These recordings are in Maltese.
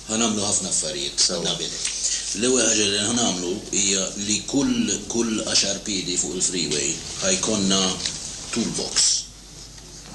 ħanamlu ħafna affarijiet nabili. L-ewwel ħaġa li ħanamlu hija li kull 10 piedi fuq il-freeway ħajkonna toolbox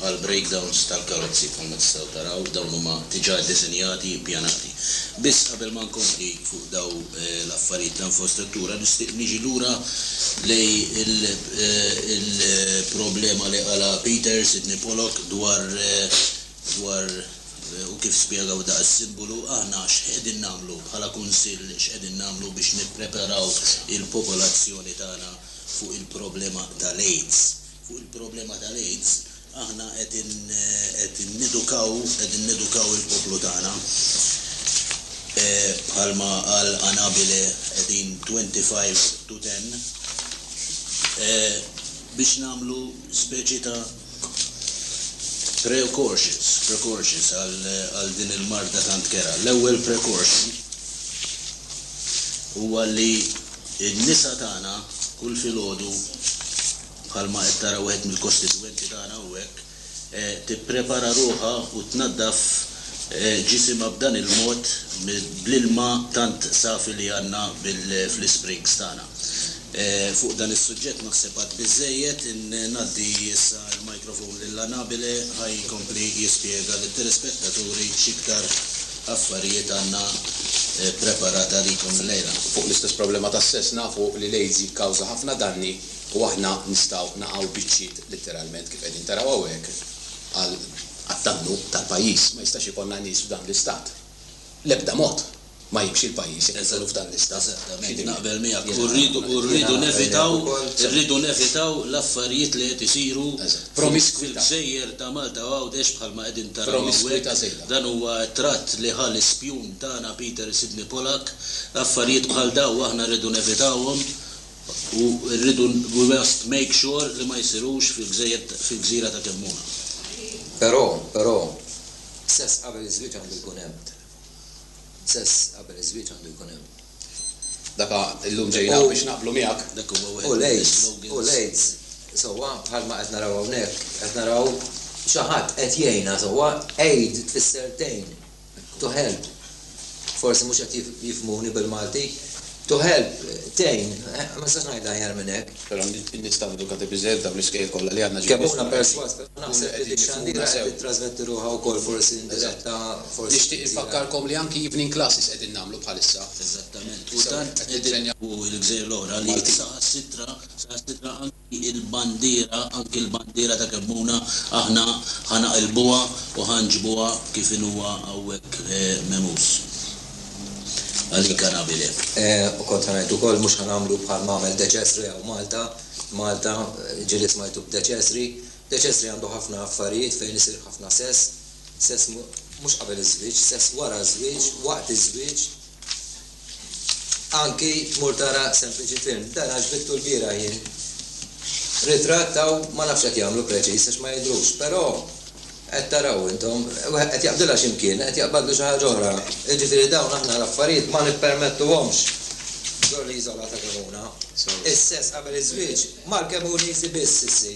għal breakdowns tal-karozzi bħalma tistgħu taraw dawn huma diġà ddisinjati ppjanati. Biss qabel ma nkompli fuq daw l-affarijiet ta' infrastruttura niġi lura lej il-problema li qala Peter Sidney Pollock dwar u kif spjegaw da' s-simbolu aħna x'qegħdin nagħmlu bħala kunsill x'qegħdin nagħmlu biex nippreparaw il-popolazzjoni tagħna fuq il-problema tal-AIDS. Fuq il-problema tal-AIDS aħna qegħdin nidukaw il-poplu tagħna bħalma għal Anabile qegħdin 25 to 10 biex nagħmlu speċi ta' precautions għal din il-marda tant kera. L-ewwel precaution huwa li n-nisa tagħna kull filgħodu bħalma qed tara wieħed mill-kostituenti tagħna hawnhekk tipprepara ruħha u tnaddaf ġisimha b'dan il-mod bl-ilma tant safi li għandna fl-springs tagħna. Fuq dan is-suġġett naħseb għad biżejjed ngħaddi issa l-mikrofon lil Anabile ħaj kompli jispjega lit-telespettaturi x'iktar affarijiet għandna preparata likom l-lejla. Fuq l-istess problema tas-sess nafu li l-AIDS jikkawża ħafna danni u aħna nistgħu naqgħu biċċiet letteralment kif qegħdin taraw hawnhekk għat-dannu tal-pajjiż ma jistax ikollna nies f'dan l-istat. L-ebda mod ma jimxi l-pajjiż jekk f'dan l-istat. Naqbel miegħek u rridu nevitaw l-affarijiet li qed isiru fil-gżejjer ta' Malta u għawdex bħalma qegħdin taraw hawnhekk. Dan huwa tratt li ħall ispjun tagħna Peter Sidney Pollock, affarijiet bħal daw aħna rridu nevitawhom u rridu we must make sure li ma jsirux fil-gżira ta' Kemmuna. Però sess qabel iż-żwieġ għandu jkun hemm. Sess qabel iż-żwieġ għandu jkun hemm. Daka llum ġejna biex naqblu miegħek. Dak huwa U l-AIDS sewwa bħalma qed naraw hawnhekk, qed naraw xi ħadd qed jgħinha sewwa aid tfisser tgħin, to help. Forsi mhux qed jifhmuni bil-Malti. To help, tgħin, ma sax ngħidha aħjar minn hekk. Però nistgħu edukati biżgħet dawn l-iskejjel kollha li għandna Kemmuna perswas, naħseb li xandira qed trasmetti ruħha wkoll forsi indiretta forsi. Nixtieq infakkarkom li anki evening classes qegħdin nagħmlu bħalissa. Eżattament. U tant qegħdin u l-gżejjer l-oħra li saħansitra anki l-bandiera ta' Kemmuna aħna ħanaqilbuha u ħanġbuha kif huwa hawnhekk memus. Għalik Anabile. U kont ngħid ukoll mhux ħanagħmlu bħal m'għamel Deċesri jew Malta ġieli smajtu b'Deċesri. Deċesri għandu ħafna affarijiet fejn isir ħafna sess mhux qabel iż-żwieġ, sess wara żwieġ, waqt iż-żwieġ. Anki tmur tara sempliċi film, dan għax bittu l-bira jien. Ritrattaw ma nafx qed jagħmlu preċiż għax ma jidrux, però qed taraw intom, qed jaqbdilha x'imkien, qed jaqbadlu xi ħaġa oħra. Jiġifieri dawn aħna l-affarijiet ma nippermettuhomx. Żgur li iżola ta' Kemmuna. Is-sess qabel iż-żwieġ mal-Kemmuni jsi biss issi.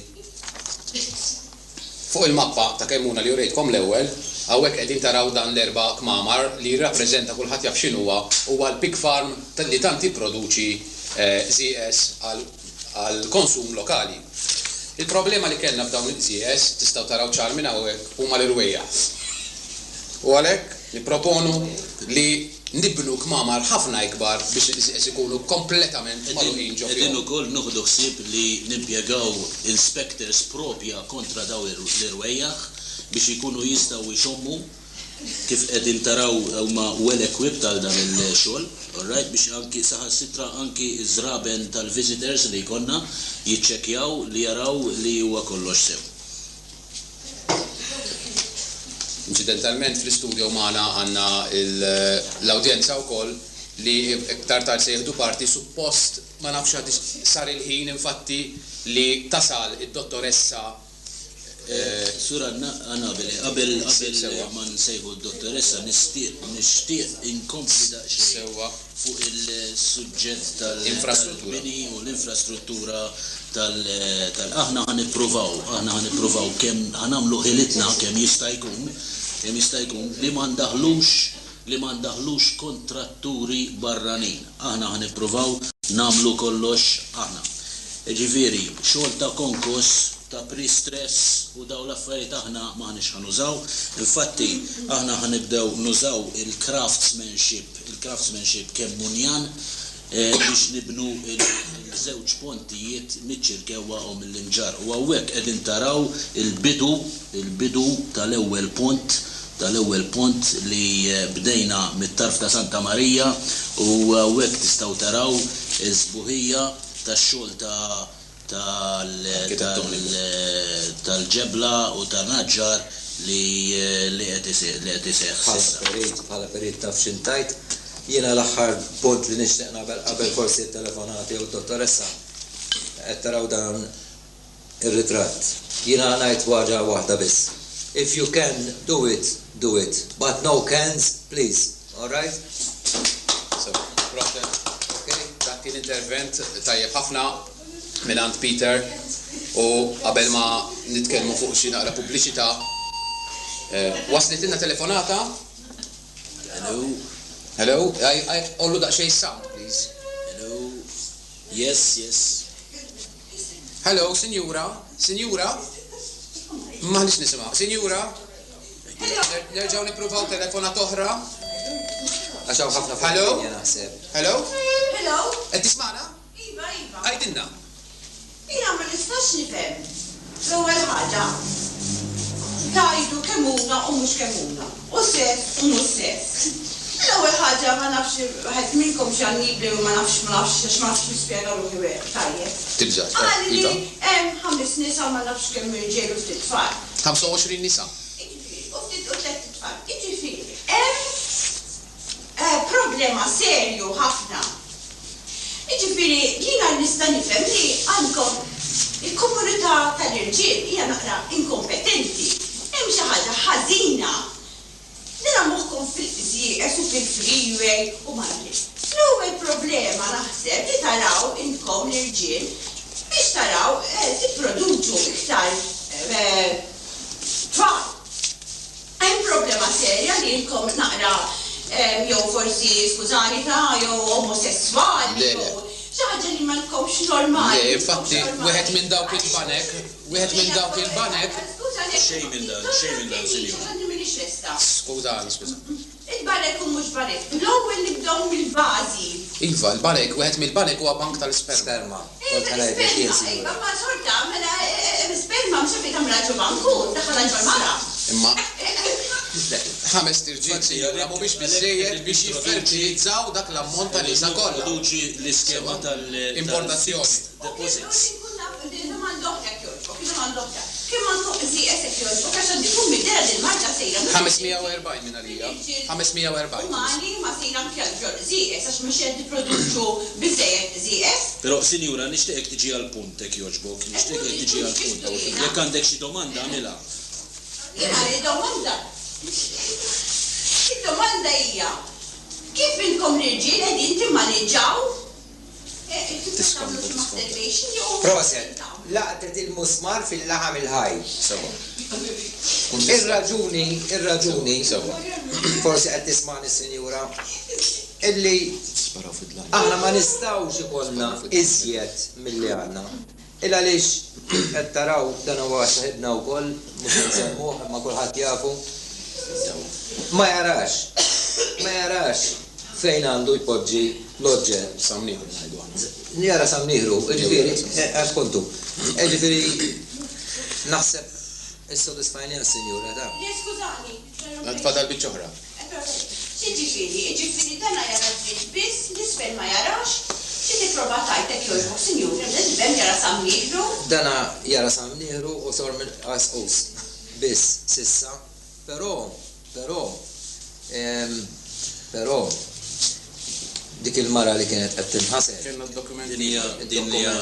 Fuq il-mappa ta' Kemmuna li urejtkom l-ewwel, hawnhekk qegħdin taraw dan l-erba' kmamar li jirrappreżenta kulħadd jaf x'inhuwa huwa l-pig farm li tant jipproduċi ZS għal konsum lokali. Il-problema li kellna f'dawn il-ZS tistgħu taraw ċar minn hawnhekk huma l-irwejjaħ. U għalhekk nipproponu li nibnu kmamar ħafna ikbar biex il-ZS ikunu kompletament magħluqin ġo fihom. Qegħdin ukoll nieħdu ħsieb li nimpjegaw inspectors propja kontra daw l-irwejjaħ biex ikunu jistgħu jxommu kif qegħdin taraw huma well equipped għal dan il-xogħol, alright, biex anki saħansitra anki iż-żraben tal-visitors li jkollna jiċċekkjaw li jaraw li huwa kollox sew. Incidentalment fl-istudio magħna għandna l-awdjenza wkoll li iktar tard se jieħdu parti suppost ma nafx sar il-ħin infatti li tasal id-dottoressa Sura Anabile, qabel ma nsejħu d-dottoressa nixtieq inkompli daqsxejn fuq il-suġġett tal-bini u l-infrastruttura aħna ħanippruvaw kemm ħanamlu ħilitna kemm jista' jkun li ma ndaħlux li ma ndaħlux kontratturi barranin. Aħna ħanippruvaw namlu kollox aħna. Ġifieri, xogħol ta' konkos, ta' pre-stress u daw l-affarijiet aħna maħniex ħanużaw. Infatti, aħna ħanibdew nużaw il-craftsmanship kemm munjan biex nibnu il-żewġ pontijiet miċ-ċirkewwa u mill-imġar. U hawnhekk qegħdin taraw il-bidu tal-ewwel pont li bdejna mit-tarf ta' Santa Marija u hawnhekk tistgħu taraw iż-żbuħija tax-xogħol tal-ġebla u tan-naġġar li qed iseħħ. Bħala perit taf xintajt, jiena l-aħħar punt li nixtieq qabel forsi t-telefonati u d-dottoressa qed taraw dan ir-ritratt. Jiena ngħid waħda biss. If you can do it, do it. But no cans, please. All right? So, okay, dak kien intervent tajjeb ħafna minn Peter u qabel ma nitkellmu fuq xi naqra pubbliċità waslet ilna telefonata. Hello, ollu daqsxejn sound, please. Hello. Yes. Hello, Sinjura. Maħniex nisimgħu. Sinjura. Nerġgħu nippruvaw telefonat oħra. Għaxaw ħafna Hello? naħseb. Hello? Hello? Qed tisma'na? Iva. Għajdilna. Jina ma nistax nifhem. L-ewwel ħaġa tajdu kemm huna u mhux kemm huna. U sess u mhux sess. L-ewwel ħaġa ma nafx ħadd minnkom x'għannibli u ma nafx nispjega ruħi wieħed tajjeb. Tibżgħat. Għalli li hemm 5 nisa ma nafx kemm irġiel u ftit tfal. 25 nisa. U ftit u tliet tfal. Jiġifieri, hemm problema serju ħafna. Jiġifieri jiena nista' nifhem li għandkom il-komunità tal-irġiel hija naqra inkompetenti. Hemm xi ħaġa ħażina. Nira moħħkom fil-żieqes u fil-freeway u marri. L-ewwel problema naħseb li taraw intkom l-irġiel biex taraw tipproduċu iktar tfal. Hemm problema serja li intkom naqra jew forsi skużani jew omosessuali jew xi ħaġa li ma lkomx normali. Le, infatti, wieħed minn dawk il-banek. Xejn minn dan, Sinjura. Skużani. Il-banek u mhux banek. L-ewwel nibdew mill-bażi. Iva, l-banek, wieħed mill-banek huwa bank tal-sperma. Sperma. Iva, ma sorta, mela sperma mhux qed tagħmel banku, daħħal ġol-mara. Imma 5 tirġiet Sinjura mhumiex biżżejjed biex jiffertilizzaw dak l-ammont ta' nisa kollha. Produċi l-iskema Importazzjoni. Deposits. Kemm għandkom ZS jogħġbok għax għandikun mid-dera dil-marġa sejra. 540 minn għalija. 540. Mali ma sejra mkjallġor ZS għax mhux qed jipproduċu biżejjed ZS. Però Sinjura nixtieqek tiġi għal punt hekk jogħġbok, nixtieqek tiġi għal punt. Jekk għandek xi domanda għamilha. Jiena domanda. Id-domanda hija kif inkom l-irġiel qegħdin timmaneġġaw Proset, laqtet il-musmar fil-laħam il-ħaj. Ir-raġuni, forsi qed tismani Sinjura, illi aħna ma nistgħux ikollna iżjed milli għandna. Illa għaliex qed taraw dan huwa saħibna wkoll, mhux nsemmuh ma kulħadd jafu. Ma jarax fejn għandu jpoġġi l-oġġel. Samnieħu ngħidu aħna. Njara samnieħru, ġifieri, għaskontu. Ġifieri, naħseb is-sodisfajni għas-Sinjura da. Skużani. Tfadal biċċ oħra. Ġifieri dana jara biss, l-isfel ma jarax. Xi tipprova tajtek jogħġbok Sinjura, l-isfel jara samnieħru. Dana jara samnieħru u sor minn qasqus. Biss sissa, però dik il-mara li kienet qed tinħaseb. Din hija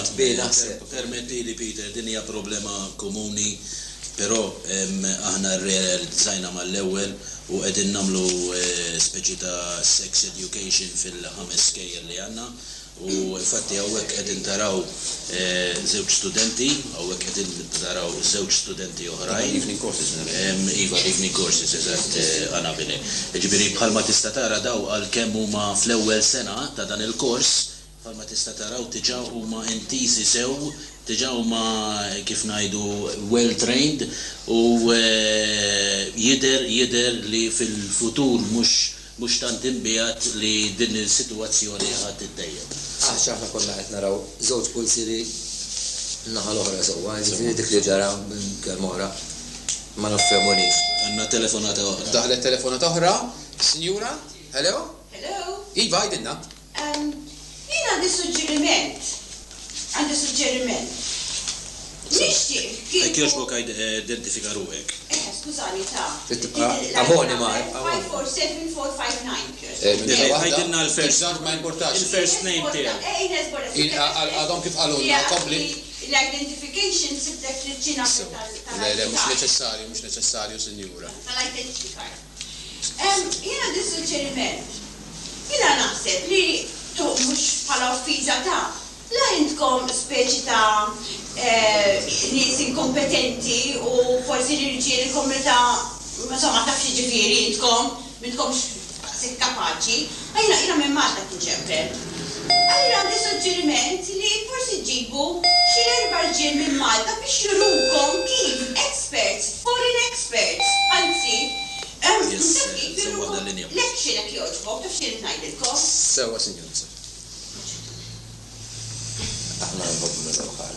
permetti li Peter, din hija problema komuni, però aħna rrealizzajna mal-ewwel u qegħdin nagħmlu speċi ta' sex education fil-5 skejjel li għandna. U fatti għawek għedin taraw zewġ studenti, għawek għedin taraw zewġ studenti oħrajn. Evening courses. Iva, evening courses, eżatt, għana bini. Ġibiri bħalma tista tara daw għal-kem huma fl-ewwel sena ta' dan il-kors, bħalma tista taraw tiġa huma intisi sew, tiġa huma kif ngħidu well-trained u jider li fil-futur mhux tant imbijat li din is-sitwazzjoni ħadd ittejjeb. Aħna konna qed naraw żewġ pulsiri naħa l-oħra sewwa, jiġifieri dik li ġara kelma oħra ma nifhemux. Għandna telefonata oħra. Daħlet telefonata oħra, Sinjura, hello? Hello? Iva, għajdinna. Jien għandi suġġeriment. Nixtieq kif. Ek joġbok identifika ruħek. Skużani ta'. Amonima. 547-459. Għajdinna l-first ma importax. Il-first name tiegħek. Għadhom kif qalulna kompli. L-identification sibtek li ċina Le, mhux neċessarju, Sinjura. tal-identifikar. Jiena di suġġeriment. Jiena naħseb li mhux bħala uffiża ta' la jintkom speċi ta' nies inkompetenti u forsi l-irġiel il-komunità ma tafx ġifieri intkom m'intkomx kapaċi. Jiena minn Malta tinġemper. Allura għandi suġġeriment li forsi ġibu xi 4 irġiel minn Malta biex jurukom kif experts, foreign experts, anzi, leċċinek jogħġbok, taf xi ngħidilkom. Sewa, Sinjura. Aħna nħobbu nil-oħħar.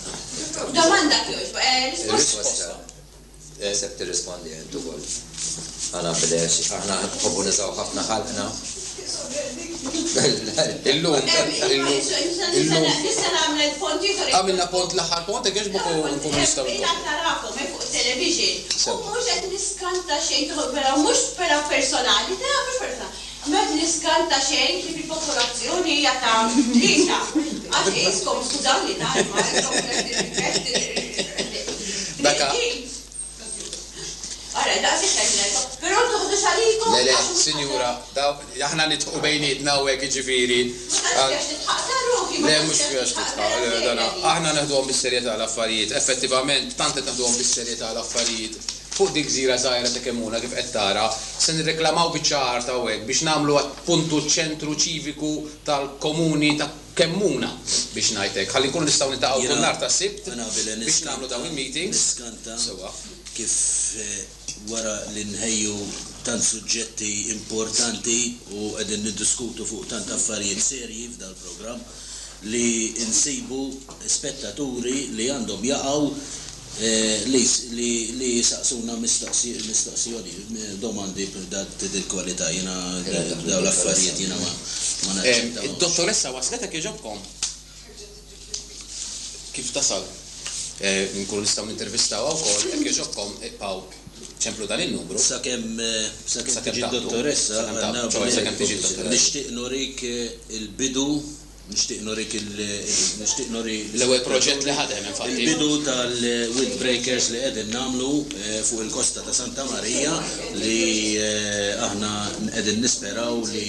Domanda jogħġbok, Risposta. Sepp tirrispondi għed ukoll. Għana bidex, aħna nħobbu niżaw ħafna ħalqna. Illum. Nista' nagħmel pont ieħor. Għamilna pont l-aħħar pont, għeġbuk u nkunu nistgħu. Ila tarakom fuq television. U mhux qed niskanta xejn però mhux però personali, mhux personali. Mhux niskanta xejn li fil-popolazzjoni hija ta' tlieta. Għax iskom skużawni Daka. Għara, da' s-sekħedna, pero tuħdu xalikom. Le, Sinjura, aħna nitħu bejnietna u għek ġifiri. Le, mux fjax titħaq. Aħna neħduħom bis-serjetà l-affarijiet. Effettivament, tantet neħduħom bis-serjetà l-affarijiet. Fuq dik żira żgħira ta' kemmuna kif qed tara, se nirreklamaw biċ-ċar ta' hekk biex nagħmlu puntu ċentru ċiviku tal-komuni ta' kemmuna biex ngħidlek. Ħalli nkunu nistgħu nitaqgħu kull nhar ta' Sibt biex nagħmlu dawn il-meetings. Niskanta kif wara li nħejju tant suġġetti importanti u qegħdin niddiskutu fuq tant affarijiet serji f'dal programm li nsibu spettaturi li għandhom jaqgħu li saqsuna mistoqsijoni, domandi dil-kwalità, jina daw l-affarijiet jina ma naċċettaw. Id-dottoressa wasletek jġobkom? Kif tasal? Nkunu nistgħu nintervistaw wkoll, jekk jġobkom iqgħu ċemplu dan il-numru. Sakemm tiġi d-dottoressa, nixtieq norik il-bidu. Nixtieq norik l-ewwel proġett li ħadem infatti. Il-bidu tal-Windbreakers li qegħdin nagħmlu fuq il-kosta ta' Santa Marija li aħna qegħdin nisperaw li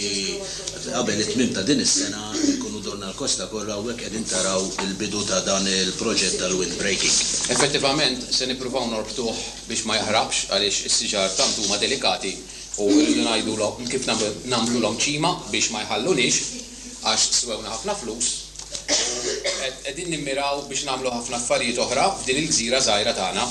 qabel it-tmiem ta' din is-sena nkunu dorna l-kosta kollha u hekk qegħdin taraw il-bidu ta' dan il-proġett tal-windbreaking. Effettivament se nippruvaw norbtuh biex ma jaħrabx għaliex is-siġar tant huma delikati u rridu ngħidulhom kif nagħmluhom ċima biex ma jħallunix għax swewna ħafna flus, qegħdin nimmiraw biex nagħmlu ħafna affarijiet oħra f'din il-gżira żgħira tagħna.